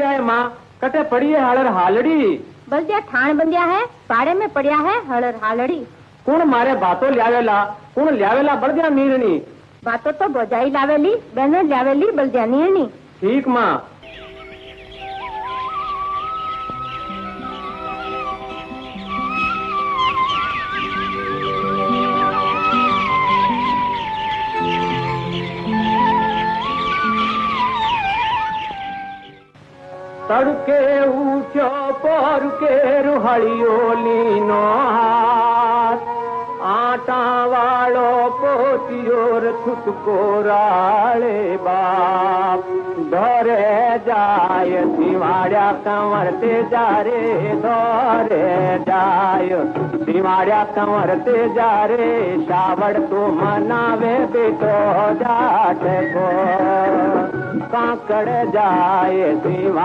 बल्दिया है माँ, कटे पड़ी है हलर हालड़ी। बल्दिया ठाण बंदिया है, पाड़े में पड़िया है हलर हालड़ी। कौन मारे बातों ल्यावेला, कौन ल्यावेला बल्दिया नीरनी। बातों तो बोजाई लावेली, बहने ल्यावेली बल्दिया नीरनी। ठीक माँ। तड़के ऊँचो पर के रुहड़ियो लीनो हाथ, आटा वालो पोतियोर छुटको राले बाप। धोरे जाय दिवाड़िया कंवरते जा रे, धोरे जाय दिवाड़िया कंवरते जा रे। सावड़ तो मनावे बेटो जाट को, काकड़ जाए दिवा